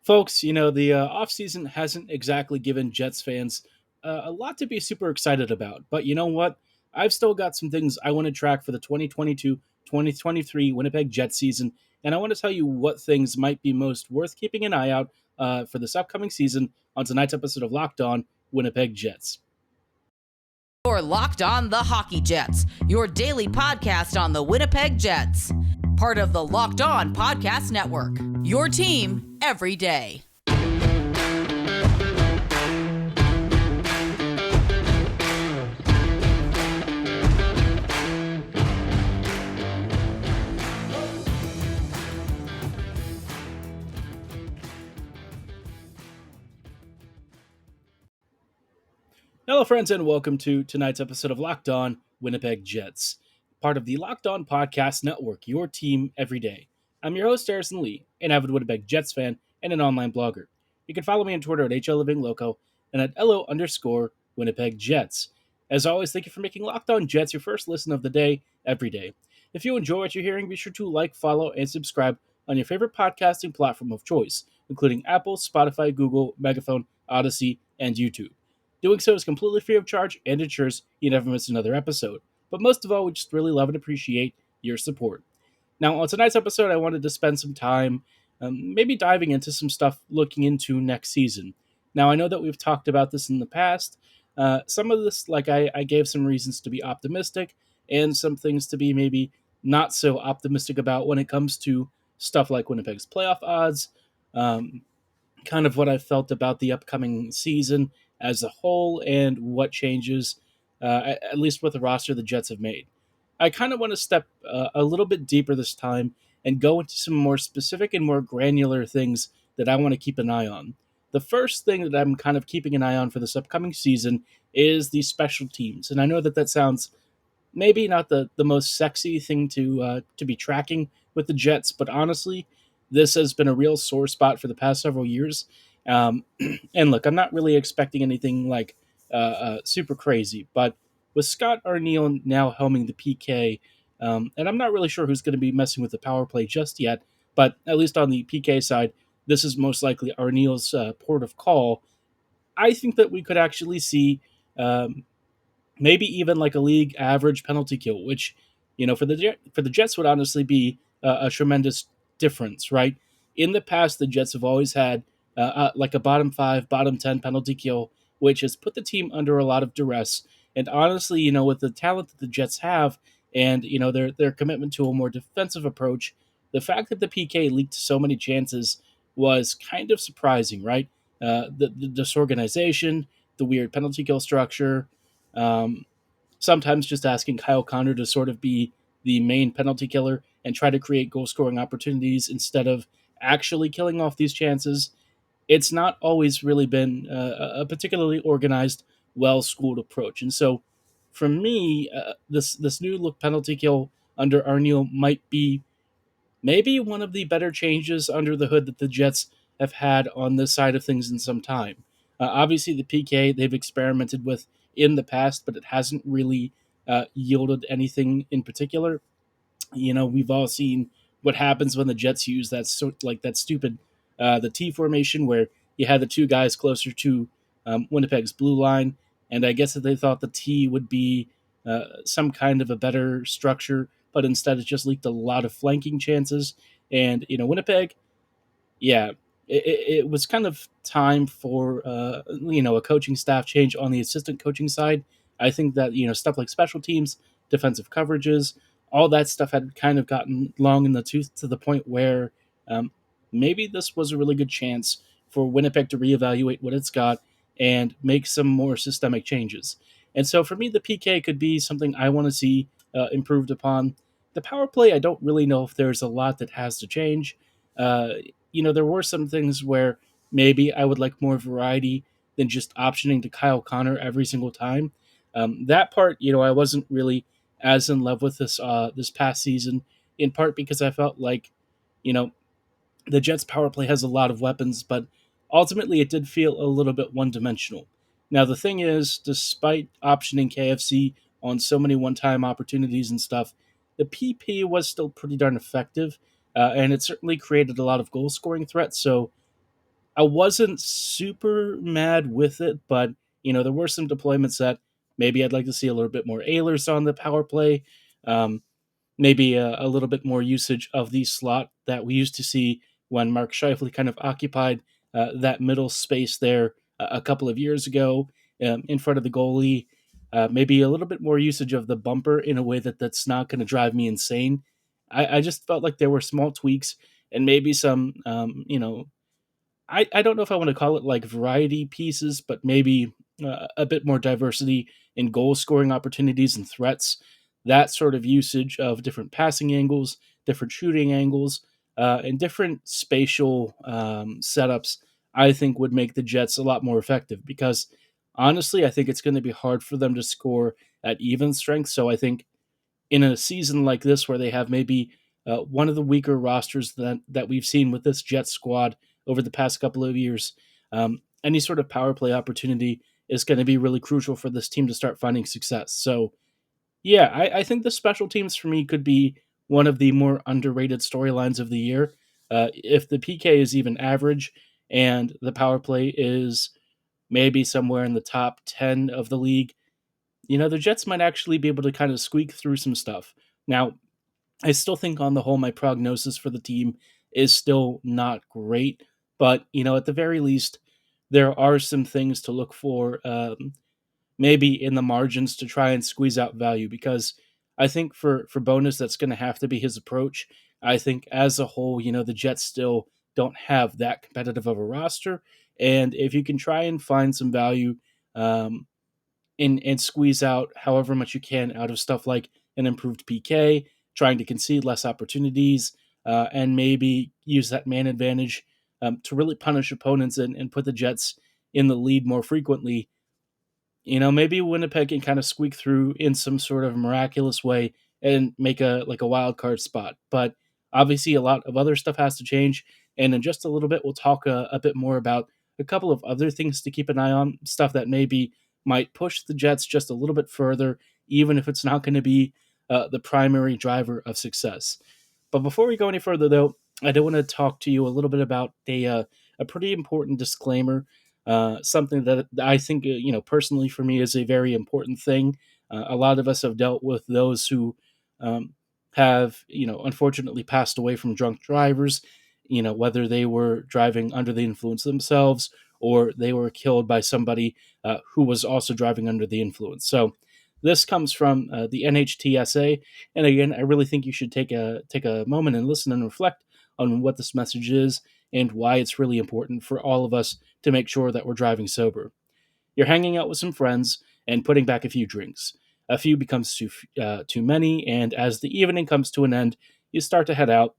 Folks, the offseason hasn't exactly given Jets fans a lot to be super excited about. But you know what? I've still got some things I want to track for the 2022-2023 Winnipeg Jets season, and I want to tell you what things might be most worth keeping an eye out for this upcoming season on tonight's episode of Locked On Winnipeg Jets. You're Locked On the Hockey Jets, your daily podcast on the Winnipeg Jets. Part of the Locked On Podcast Network, your team every day. Hello, friends, and welcome to tonight's episode of Locked On Winnipeg Jets, part of the Locked On Podcast Network, your team every day. I'm your host, Harrison Lee, an avid Winnipeg Jets fan and an online blogger. You can follow me on Twitter at HLLivingLoco and at LO_Winnipeg Jets. As always, thank you for making Locked On Jets your first listen of the day, every day. If you enjoy what you're hearing, be sure to like, follow, and subscribe on your favorite podcasting platform of choice, including Apple, Spotify, Google, Megaphone, Odyssey, and YouTube. Doing so is completely free of charge and ensures you never miss another episode. But most of all, we just really love and appreciate your support. Now, on tonight's episode, I wanted to spend some time maybe diving into some stuff looking into next season. Now, I know that we've talked about this in the past. Some of this, I gave some reasons to be optimistic and some things to be maybe not so optimistic about when it comes to stuff like Winnipeg's playoff odds, kind of what I felt about the upcoming season as a whole and what changes, at least with the roster the Jets have made. I kind of want to step a little bit deeper this time and go into some more specific and more granular things that I want to keep an eye on. The first thing that I'm kind of keeping an eye on for this upcoming season is the special teams. And I know that sounds maybe not the most sexy thing to be tracking with the Jets, but honestly, this has been a real sore spot for the past several years. And look, I'm not really expecting anything like super crazy, but with Scott Arniel now helming the PK, and I'm not really sure who's going to be messing with the power play just yet, but at least on the PK side, this is most likely Arniel's port of call. I think that we could actually see maybe even like a league average penalty kill, which for the Jets would honestly be a tremendous difference, right? In the past, the Jets have always had like a bottom 5, bottom 10 penalty kill, which has put the team under a lot of duress. And honestly, with the talent that the Jets have and, their commitment to a more defensive approach, the fact that the PK leaked so many chances was kind of surprising, right? The disorganization, the weird penalty kill structure, sometimes just asking Kyle Connor to sort of be the main penalty killer and try to create goal-scoring opportunities instead of actually killing off these chances. It's not always really been a particularly organized, well-schooled approach. And so, for me, this new look penalty kill under Arniel might be maybe one of the better changes under the hood that the Jets have had on this side of things in some time. Obviously, the PK they've experimented with in the past, but it hasn't really yielded anything in particular. We've all seen what happens when the Jets use that stupid the T formation where you had the two guys closer to Winnipeg's blue line, and I guess that they thought the T would be some kind of a better structure, but instead it just leaked a lot of flanking chances. And Winnipeg, yeah, it was kind of time for a coaching staff change on the assistant coaching side. I think that stuff like special teams, defensive coverages, all that stuff had kind of gotten long in the tooth to the point where maybe this was a really good chance for Winnipeg to reevaluate what it's got and make some more systemic changes. And so for me, the PK could be something I want to see improved upon. The power play, I don't really know if there's a lot that has to change. There were some things where maybe I would like more variety than just optioning to Kyle Connor every single time. That part, I wasn't really as in love with this past season, in part because I felt like, the Jets' power play has a lot of weapons, but ultimately it did feel a little bit one-dimensional. Now, the thing is, despite optioning KFC on so many one-time opportunities and stuff, the PP was still pretty darn effective, and it certainly created a lot of goal-scoring threats, so I wasn't super mad with it, but there were some deployments that maybe I'd like to see a little bit more Ailers on the power play. Um, Maybe a little bit more usage of the slot that we used to see when Mark Scheifele kind of occupied that middle space there a couple of years ago in front of the goalie. Maybe a little bit more usage of the bumper in a way that's not going to drive me insane. I just felt like there were small tweaks and maybe some, I don't know if I want to call it like variety pieces, but maybe a bit more diversity in goal scoring opportunities and threats. That sort of usage of different passing angles, different shooting angles, and different spatial setups, I think would make the Jets a lot more effective because honestly, I think it's going to be hard for them to score at even strength. So I think in a season like this where they have maybe one of the weaker rosters that we've seen with this Jet squad over the past couple of years, any sort of power play opportunity is going to be really crucial for this team to start finding success. So, yeah, I think the special teams for me could be one of the more underrated storylines of the year. If the PK is even average and the power play is maybe somewhere in the top 10 of the league, the Jets might actually be able to kind of squeak through some stuff. Now, I still think on the whole, my prognosis for the team is still not great, but at the very least, there are some things to look for, maybe in the margins to try and squeeze out value. Because I think for Bonus, that's going to have to be his approach. I think as a whole, the Jets still don't have that competitive of a roster, and if you can try and find some value, um, and squeeze out however much you can out of stuff like an improved PK, trying to concede less opportunities, and maybe use that man advantage to really punish opponents and put the Jets in the lead more frequently. Maybe Winnipeg can kind of squeak through in some sort of miraculous way and make a wild card spot. But obviously, a lot of other stuff has to change. And in just a little bit, we'll talk a bit more about a couple of other things to keep an eye on, stuff that maybe might push the Jets just a little bit further, even if it's not going to be the primary driver of success. But before we go any further, though, I do want to talk to you a little bit about a pretty important disclaimer, something that I think, personally for me is a very important thing. A lot of us have dealt with those who have, unfortunately passed away from drunk drivers, whether they were driving under the influence themselves or they were killed by somebody who was also driving under the influence. So this comes from the NHTSA, and again, I really think you should take a moment and listen and reflect on what this message is and why it's really important for all of us to make sure that we're driving sober. You're hanging out with some friends and putting back a few drinks. A few becomes too many, and as the evening comes to an end, you start to head out,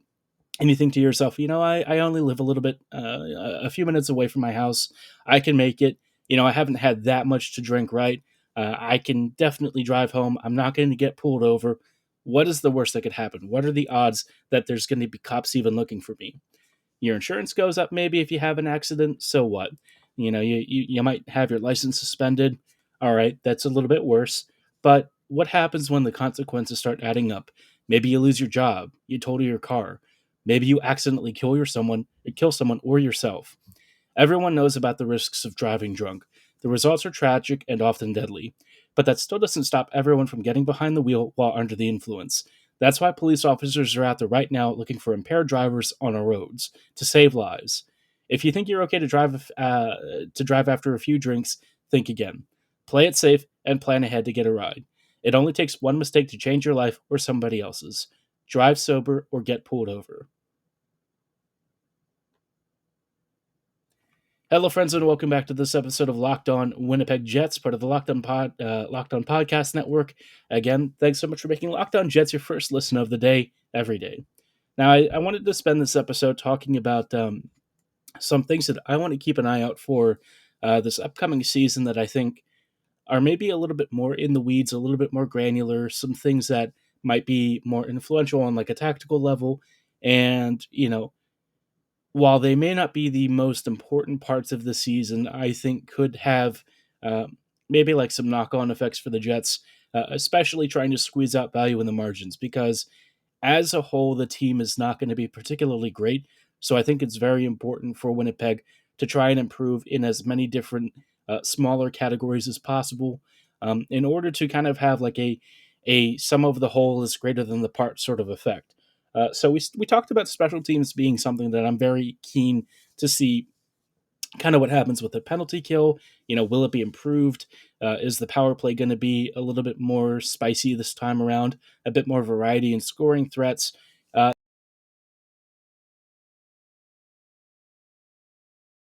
and you think to yourself, I only live a little bit, a few minutes away from my house. I can make it. I haven't had that much to drink, right? I can definitely drive home. I'm not going to get pulled over. What is the worst that could happen? What are the odds that there's going to be cops even looking for me? Your insurance goes up maybe if you have an accident. So what? You might have your license suspended. All right, that's a little bit worse. But what happens when the consequences start adding up? Maybe you lose your job, you total your car, maybe you accidentally kill someone or yourself. Everyone knows about the risks of driving drunk. The results are tragic and often deadly. But that still doesn't stop everyone from getting behind the wheel while under the influence. That's why police officers are out there right now looking for impaired drivers on our roads to save lives. If you think you're okay to drive after a few drinks, think again. Play it safe and plan ahead to get a ride. It only takes one mistake to change your life or somebody else's. Drive sober or get pulled over. Hello, friends, and welcome back to this episode of Locked On Winnipeg Jets, part of the Locked On Podcast Network. Again, thanks so much for making Locked On Jets your first listen of the day, every day. Now, I wanted to spend this episode talking about some things that I want to keep an eye out for this upcoming season that I think are maybe a little bit more in the weeds, a little bit more granular, some things that might be more influential on like a tactical level, and while they may not be the most important parts of the season, I think could have uh, maybe like some knock on effects for the Jets, especially trying to squeeze out value in the margins because as a whole, the team is not going to be particularly great. So I think it's very important for Winnipeg to try and improve in as many different smaller categories as possible, in order to kind of have like a sum of the whole is greater than the part sort of effect. So we talked about special teams being something that I'm very keen to see kind of what happens with the penalty kill. Will it be improved? Is the power play going to be a little bit more spicy this time around? A bit more variety in scoring threats?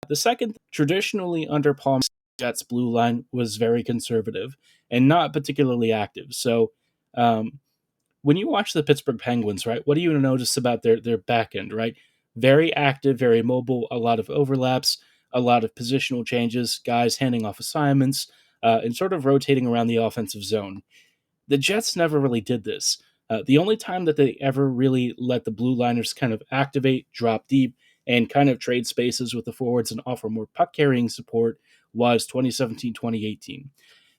The second, traditionally under Palm Jets blue line was very conservative and not particularly active. So um, when you watch the Pittsburgh Penguins, right, what do you notice about their back end, right? Very active, very mobile, a lot of overlaps, a lot of positional changes, guys handing off assignments, and sort of rotating around the offensive zone. The Jets never really did this. The only time that they ever really let the blue liners kind of activate, drop deep, and kind of trade spaces with the forwards and offer more puck carrying support was 2017, 2018.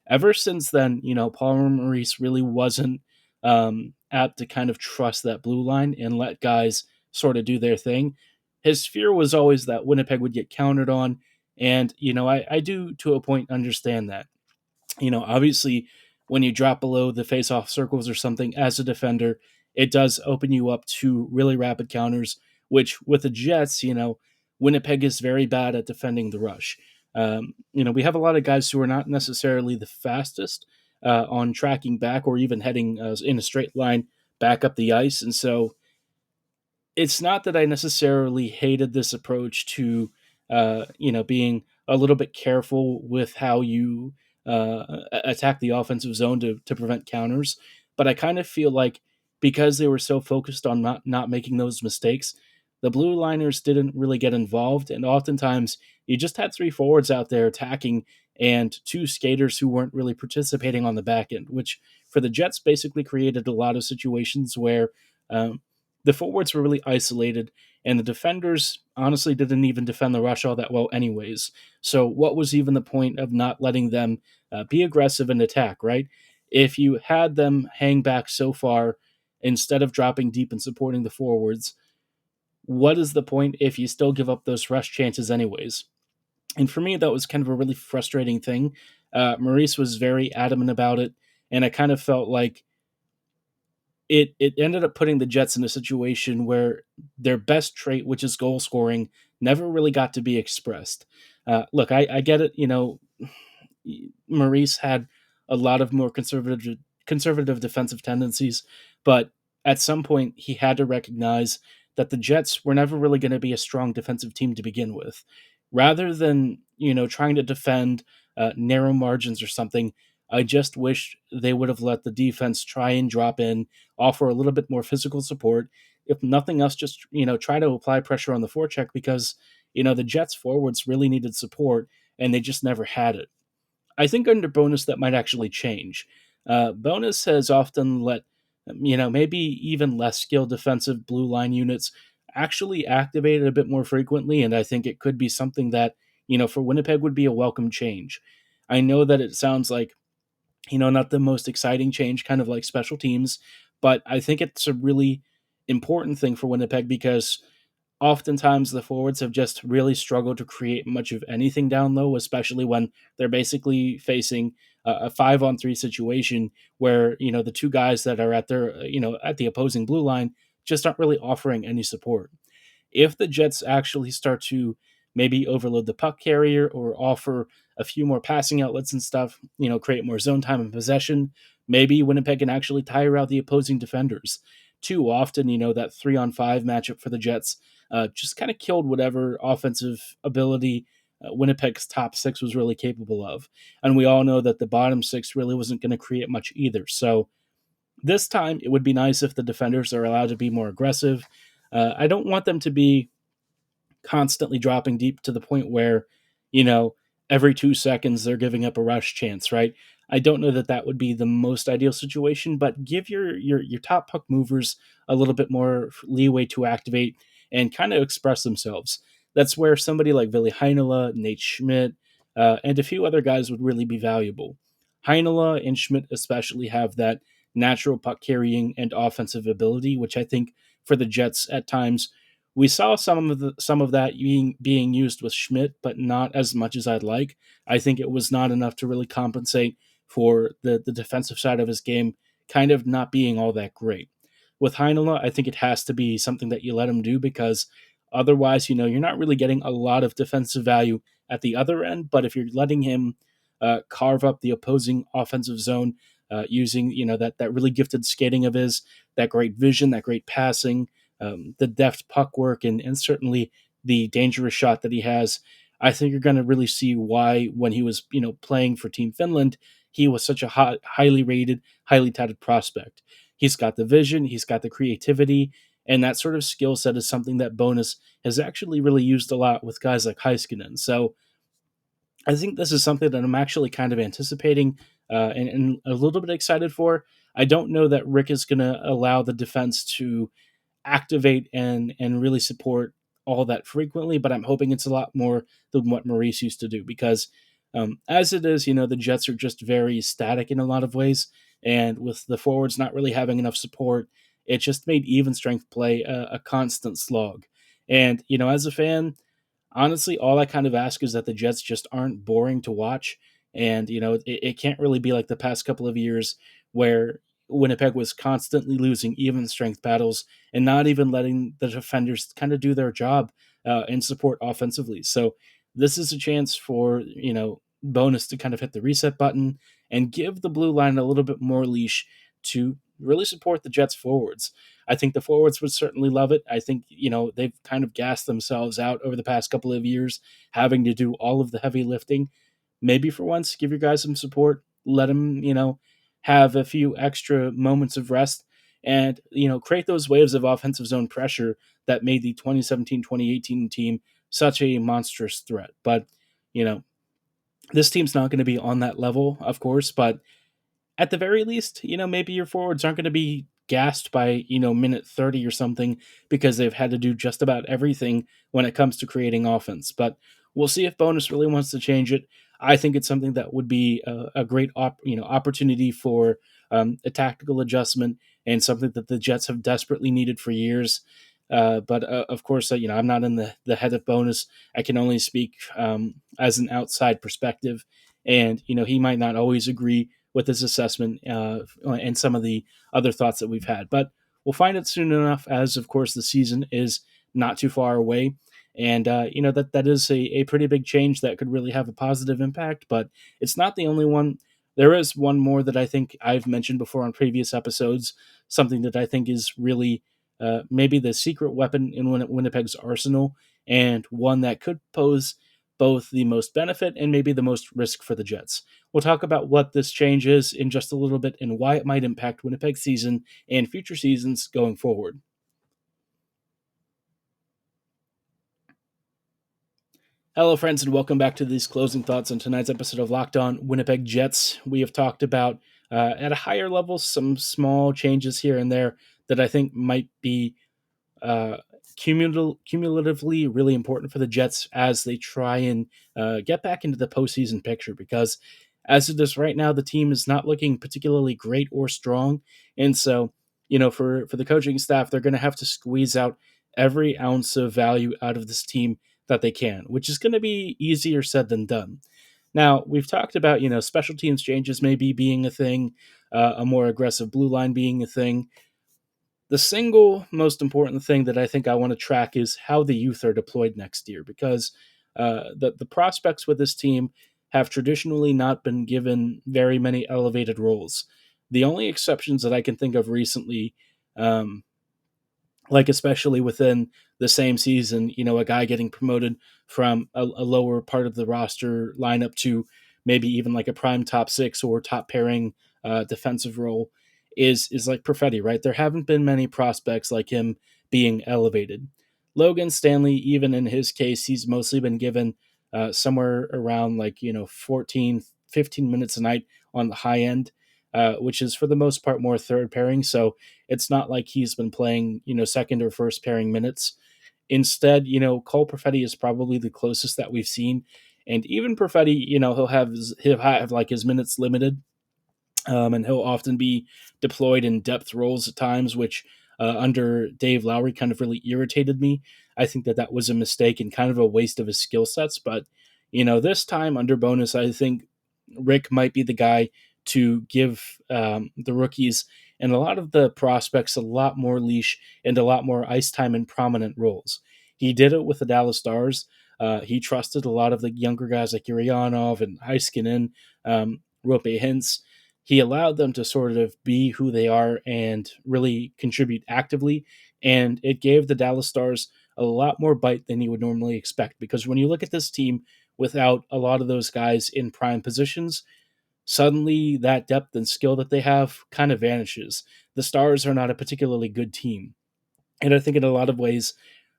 Ever since then, Paul Maurice really wasn't apt to kind of trust that blue line and let guys sort of do their thing. His fear was always that Winnipeg would get countered on. And, I do to a point understand that. Obviously, when you drop below the face-off circles or something as a defender, it does open you up to really rapid counters, which with the Jets, Winnipeg is very bad at defending the rush. We have a lot of guys who are not necessarily the fastest on tracking back or even heading in a straight line back up the ice. And so it's not that I necessarily hated this approach to, being a little bit careful with how you attack the offensive zone to prevent counters, but I kind of feel like because they were so focused on not making those mistakes, the blue liners didn't really get involved, and oftentimes you just had three forwards out there attacking and two skaters who weren't really participating on the back end, which for the Jets basically created a lot of situations where um, the forwards were really isolated, and the defenders honestly didn't even defend the rush all that well, anyways. So, what was even the point of not letting them be aggressive and attack, right? If you had them hang back so far instead of dropping deep and supporting the forwards, what is the point if you still give up those rush chances, anyways? And for me, that was kind of a really frustrating thing. Maurice was very adamant about it, and I kind of felt like it ended up putting the Jets in a situation where their best trait, which is goal scoring, never really got to be expressed. Look, I get it. Maurice had a lot of more conservative defensive tendencies, but at some point he had to recognize that the Jets were never really going to be a strong defensive team to begin with. Rather than trying to defend narrow margins or something, I just wish they would have let the defense try and drop in, offer a little bit more physical support. If nothing else, just try to apply pressure on the forecheck because the Jets forwards really needed support and they just never had it. I think under Bowness that might actually change. Bowness has often let maybe even less skilled defensive blue line units actually activate it a bit more frequently, and I think it could be something that for Winnipeg would be a welcome change. I know that it sounds like not the most exciting change, kind of like special teams, but I think it's a really important thing for Winnipeg because oftentimes the forwards have just really struggled to create much of anything down low, especially when they're basically facing a 5-on-3 situation where the two guys that are at their at the opposing blue line just aren't really offering any support. If the Jets actually start to maybe overload the puck carrier or offer a few more passing outlets and stuff, create more zone time and possession, maybe Winnipeg can actually tire out the opposing defenders. Too often, that 3-on-5 matchup for the Jets just kind of killed whatever offensive ability Winnipeg's top six was really capable of. And we all know that the bottom six really wasn't going to create much either. So this time, it would be nice if the defenders are allowed to be more aggressive. I don't want them to be constantly dropping deep to the point where, you know, every 2 seconds they're giving up a rush chance, right? I don't know that that would be the most ideal situation, but give your top puck movers a little bit more leeway to activate and kind of express themselves. That's where somebody like Ville Heinola, Nate Schmidt, and a few other guys would really be valuable. Heinola and Schmidt especially have that natural puck carrying and offensive ability, which I think for the Jets at times We saw some of that being used with Schmidt, but not as much as I'd like. I think it was not enough to really compensate for the defensive side of his game kind of not being all that great. With Heinola, I think it has to be something that you let him do because otherwise, you're not really getting a lot of defensive value at the other end. But if you're letting him carve up the opposing offensive zone using that really gifted skating of his, that great vision, that great passing, the deft puck work, and certainly the dangerous shot that he has. I think you're going to really see why when he was playing for Team Finland, he was such a highly rated, highly touted prospect. He's got the vision, he's got the creativity, and that sort of skill set is something that Bowness has actually really used a lot with guys like Heiskanen. So I think this is something that I'm actually kind of anticipating and a little bit excited for. I don't know that Rick is going to allow the defense to activate and really support all that frequently, but I'm hoping it's a lot more than what Maurice used to do because as it is, the Jets are just very static in a lot of ways, and with the forwards not really having enough support, it just made even strength play a constant slog. And as a fan, honestly, all I kind of ask is that the Jets just aren't boring to watch. And, it can't really be like the past couple of years where Winnipeg was constantly losing even strength battles and not even letting the defenders kind of do their job and support offensively. So this is a chance for, Bonus to kind of hit the reset button and give the blue line a little bit more leash to really support the Jets forwards. I think the forwards would certainly love it. I think, they've kind of gassed themselves out over the past couple of years, having to do all of the heavy lifting. Maybe for once, give your guys some support, let them, have a few extra moments of rest and, create those waves of offensive zone pressure that made the 2017-2018 team such a monstrous threat. But, you know, this team's not going to be on that level, of course, but at the very least, maybe your forwards aren't going to be gassed by, minute 30 or something because they've had to do just about everything when it comes to creating offense. But we'll see if Bonus really wants to change it. I think it's something that would be a great opportunity for a tactical adjustment and something that the Jets have desperately needed for years. But of course, I'm not in the head of Bonus. I can only speak as an outside perspective. And, he might not always agree with this assessment and some of the other thoughts that we've had. But we'll find it soon enough, as of course the season is not too far away. And that is a pretty big change that could really have a positive impact. But it's not the only one. There is one more that I think I've mentioned before on previous episodes. Something that I think is really maybe the secret weapon in Winnipeg's arsenal, and one that could pose both the most benefit and maybe the most risk for the Jets. We'll talk about what this change is in just a little bit and why it might impact Winnipeg's season and future seasons going forward. Hello, friends, and welcome back to these closing thoughts on tonight's episode of Locked On Winnipeg Jets. We have talked about, at a higher level, some small changes here and there that I think might be uh, cumulatively really important for the Jets as they try and get back into the postseason picture. Because as it is right now, the team is not looking particularly great or strong, and so for the coaching staff, they're going to have to squeeze out every ounce of value out of this team that they can, which is going to be easier said than done. Now, we've talked about, special teams changes maybe being a thing, a more aggressive blue line being a thing. The single most important thing that I think I want to track is how the youth are deployed next year, because the prospects with this team have traditionally not been given very many elevated roles. The only exceptions that I can think of recently, um, like especially within the same season, a guy getting promoted from a lower part of the roster lineup to maybe even like a prime top six or top pairing defensive role is like Perfetti, right? There haven't been many prospects like him being elevated. Logan Stanley, even in his case, he's mostly been given somewhere around like 14, 15 minutes a night on the high end, which is for the most part more third pairing. So it's not like he's been playing, second or first pairing minutes. Instead, Cole Perfetti is probably the closest that we've seen. And even Perfetti, he'll have like his minutes limited, and he'll often be deployed in depth roles at times, which under Dave Lowry kind of really irritated me. I think that that was a mistake and kind of a waste of his skill sets. But, this time under Bowness, I think Rick might be the guy to give the rookies and a lot of the prospects a lot more leash and a lot more ice time in prominent roles. He did it with the Dallas Stars. He trusted a lot of the younger guys like Urianov and Heiskanen, Rope Hintz. He allowed them to sort of be who they are and really contribute actively. And it gave the Dallas Stars a lot more bite than you would normally expect. Because when you look at this team without a lot of those guys in prime positions, suddenly that depth and skill that they have kind of vanishes. The Stars are not a particularly good team. And I think in a lot of ways,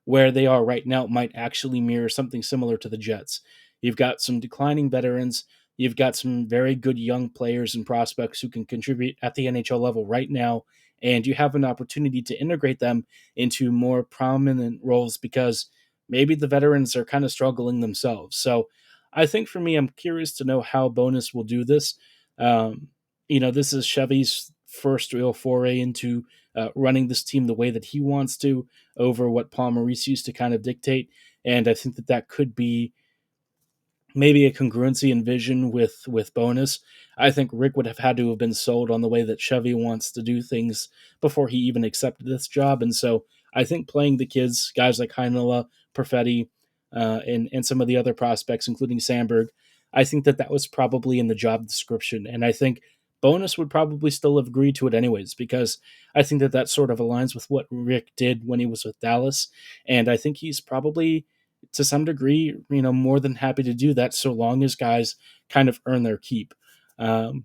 where they are right now might actually mirror something similar to the Jets. You've got some declining veterans. You've got some very good young players and prospects who can contribute at the NHL level right now. And you have an opportunity to integrate them into more prominent roles because maybe the veterans are kind of struggling themselves. So I think for me, I'm curious to know how Bonus will do this. Um, this is Chevy's first real foray into running this team the way that he wants to over what Paul Maurice used to kind of dictate. And I think that that could be maybe a congruency in vision with Bonus. I think Rick would have had to have been sold on the way that Chevy wants to do things before he even accepted this job. And so I think playing the kids, guys like Heinola, Perfetti, and some of the other prospects, including Sandberg, I think that that was probably in the job description. And I think Bonus would probably still have agreed to it anyways, because I think that that sort of aligns with what Rick did when he was with Dallas. And I think he's probably to some degree, more than happy to do that so long as guys kind of earn their keep. Um,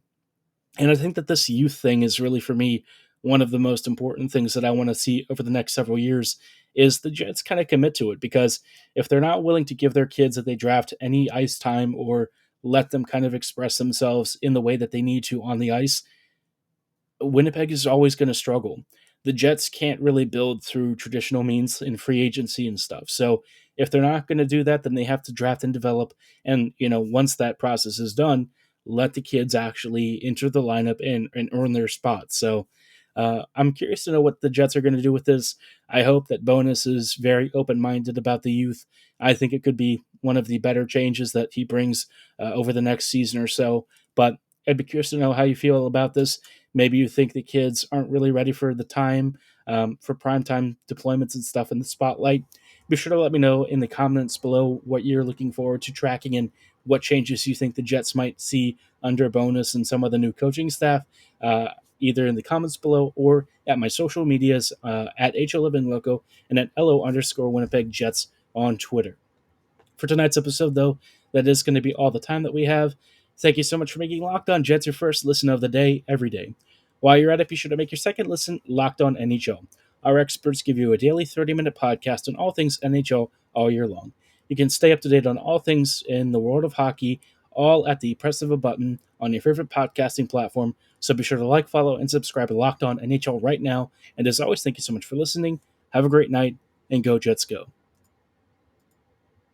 and I think that this youth thing is really, for me, one of the most important things that I want to see over the next several years is the Jets kind of commit to it. Because if they're not willing to give their kids that they draft any ice time or let them kind of express themselves in the way that they need to on the ice, Winnipeg is always going to struggle. The Jets can't really build through traditional means in free agency and stuff. So if they're not going to do that, then they have to draft and develop. And, once that process is done, let the kids actually enter the lineup and earn their spots. So I'm curious to know what the Jets are going to do with this. I hope that Bonus is very open minded about the youth. I think it could be one of the better changes that he brings over the next season or so. But I'd be curious to know how you feel about this. Maybe you think the kids aren't really ready for the time for primetime deployments and stuff in the spotlight. Be sure to let me know in the comments below what you're looking forward to tracking and what changes you think the Jets might see under Bonus and some of the new coaching staff, either in the comments below or at my social medias at HLivingLoco and at LO_Winnipeg Jets on Twitter. For tonight's episode, though, that is going to be all the time that we have. Thank you so much for making Locked On Jets your first listen of the day every day. While you're at it, be sure to make your second listen Locked On NHL. Our experts give you a daily 30-minute podcast on all things NHL all year long. You can stay up to date on all things in the world of hockey, all at the press of a button on your favorite podcasting platform. So be sure to like, follow, and subscribe to Locked On NHL right now. And as always, thank you so much for listening. Have a great night, and go Jets go.